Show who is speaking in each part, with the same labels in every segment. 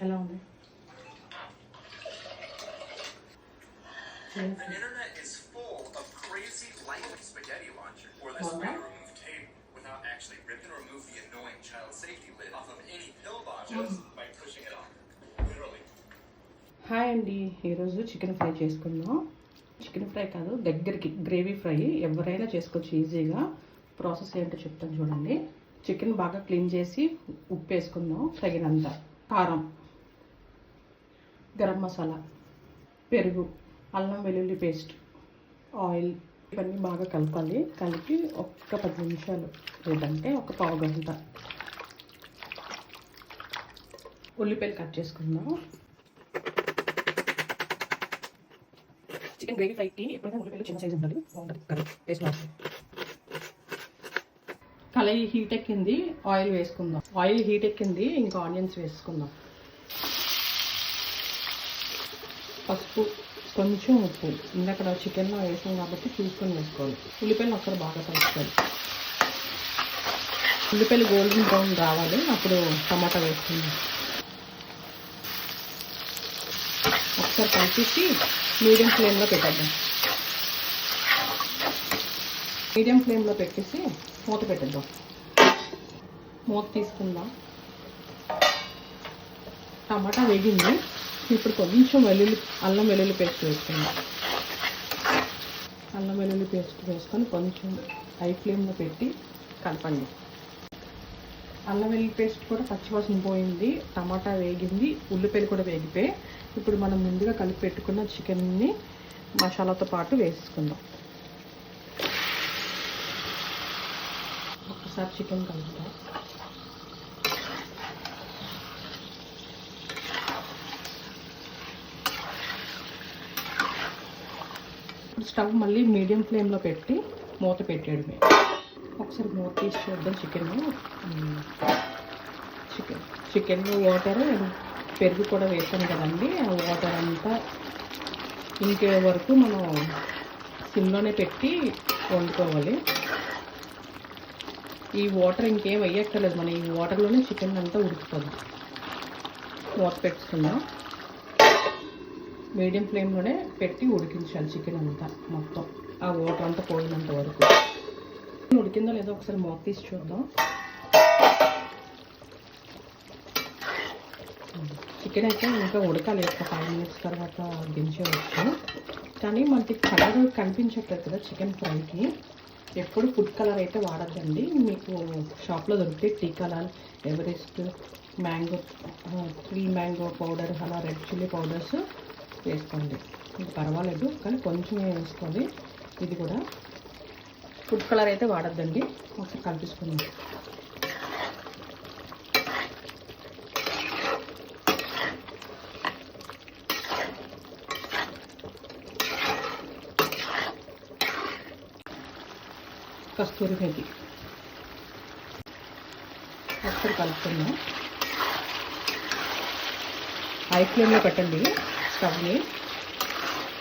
Speaker 1: ఎలా ఉంది?
Speaker 2: The internet is full of crazy lightning spaghetti launcher, or this way to remove tape without actually rip and remove the annoying child safety lid off of any pill boxes by pushing it on. Literally.
Speaker 1: Hi అండి, ఈరోజు chicken fry చేసుకుందాం. Chicken fry కాదు, దగ్గరికి gravy fry ఎవరైనా చేసుకోవచ్చు ఈజీగా. Process ఏంటో చెప్తాను చూడండి. చికెన్ బాగా క్లీన్ చేసి ఉప్పు వేసుకుందాం, తగినంత కారం, గరం మసాలా, పెరుగు, అల్లం వెల్లుల్లి పేస్ట్, ఆయిల్ ఇవన్నీ బాగా కలపాలి. కలిపి ఒక్క 10 నిమిషాలు లేదంటే ఒక పావు గంట ఉల్లిపాయలు కట్ చేసుకుందాం. చికెన్ గ్రేవీ ఫ్రైకి ఎప్పుడైనా ఉల్లిపాయలు చిన్న సైజు ఉండాలి, బాగుంటుంది కర్రీ టేస్ట్ బాగుంటుంది. కళాయి హీట్ ఎక్కింది, ఆయిల్ వేసుకుందాం. ఆయిల్ హీట్ ఎక్కింది, ఇంకా ఆనియన్స్ వేసుకుందాం. పసుపు, కొంచెం ఉప్పు, ఇందాక చికెన్లో వేసాం కాబట్టి చూసుకొని వేసుకోవాలి. ఉల్లిపాయలు ఒకసారి బాగా కలుపుకోవాలి. ఉల్లిపాయలు గోల్డెన్ బ్రౌన్ రావాలి, అప్పుడు టమాటా వేసుకుందాం. ఒకసారి కలిపేసి మీడియం ఫ్లేమ్లో పెట్టేద్దాం. మీడియం ఫ్లేమ్లో పెట్టేసి మూత పెట్టేద్దాం. మూత తీసుకుందాం. టమాటా వేగింది, ఇప్పుడు కొంచెం అల్లం వెల్లుల్లి పేస్ట్ వేసుకుందాం. అల్లం వెల్లుల్లి పేస్ట్ వేసుకొని కొంచెం హై ఫ్లేమ్లో పెట్టి కలపండి. అల్లం వెల్లుల్లి పేస్ట్ కూడా పచ్చివాసన పోయింది, టమాటా వేగింది, ఉల్లిపాయలు కూడా వేగిపోయి ఇప్పుడు మనం ముందుగా కలిపి పెట్టుకున్న చికెన్ని మసాలాతో పాటు వేసుకుందాం. ఒకసారి చికెన్ కలుపుతాం. స్టవ్ మళ్ళీ మీడియం ఫ్లేమ్లో పెట్టి మూత పెట్టేయడమే. ఒకసారి మూత తీసి చూద్దాం. చికెన్ వాటర్, పెరుగు కూడా వేసాం కదండి, ఆ వాటర్ అంతా ఇంకే వరకు మనం సిమ్లోనే పెట్టి వండుకోవాలి. ఈ వాటర్ ఇంకేం వేయక్కర్లేదు, మనం ఈ వాటర్లోనే చికెన్ అంతా ఉడుకుతుంది. మూత పెట్టుకుందాం. మీడియం ఫ్లేమ్లోనే పెట్టి ఉడికించాలి చికెన్ అంతా, మొత్తం ఆ వాటర్ అంతా పోయినంత వరకు. ఉడికిందో లేదో ఒకసారి మూత తీసి చూద్దాం. చికెన్ అయితే ఇంకా ఉడకాలి, ఒక 5 మినిట్స్ తర్వాత దించవచ్చు. కానీ మనకి కలర్ కనిపించట్లేదు కదా చికెన్ ఫ్రైకి. ఎప్పుడు ఫుడ్ కలర్ అయితే వాడద్దండి. మీకు షాప్లో దొరికితే tea colour, Everest, mango, 3 mango powder, అలా రెడ్ చిల్లీ పౌడర్స్ వేసుకోండి. ఇది పర్వాలేదు, కానీ కొంచెం వేసుకోండి. ఇది కూడా ఫుడ్ కలర్ అయితే వాడద్దండి. ఒకసారి కలిపించుకుందాం. కస్తూరి మేతి ఒకసారి కలుపుకుందాం. హై ఫ్లేమ్లో పెట్టండి స్టవ్ని.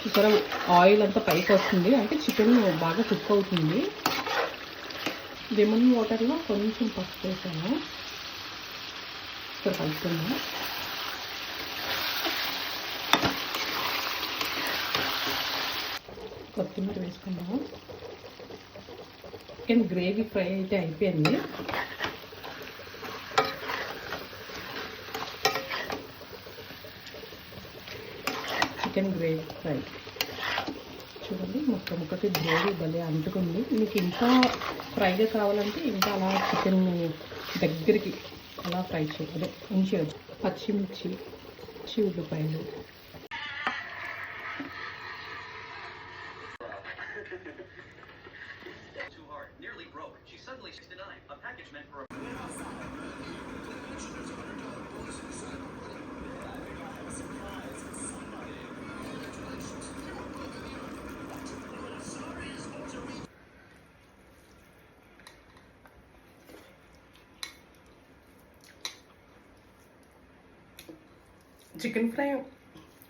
Speaker 1: చూసారా, ఆయిల్ అంతా పైకి వస్తుంది, అంటే చికెన్ బాగా కుక్ అవుతుంది. లెమన్ వాటర్లో కొంచెం పసుపు వేసాను. ఇక్కడ కలుపుకుందాం. కొత్తిమీర వేసుకుందాము. చికెన్ గ్రేవీ ఫ్రై అయితే అయిపోయింది. చికెన్ గ్రేవీ ఫ్రై చూడండి, ముక్కకి గ్రేవీ భలే అంటుకుంది. మీకు ఇంకా ఫ్రైగా కావాలంటే ఇంకా అలా చికెన్ దగ్గరికి అలా ఫ్రై చేయాలి, ఉంచేయచ్చు. పచ్చిమిర్చి, ఉల్లిపాయలు, చికెన్ ఫ్రై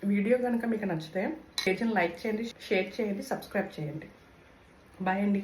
Speaker 1: వీడియో కనుక మీకు నచ్చితే పేజీని లైక్ చేయండి, షేర్ చేయండి, సబ్స్క్రైబ్ చేయండి. బాయ్ అండి.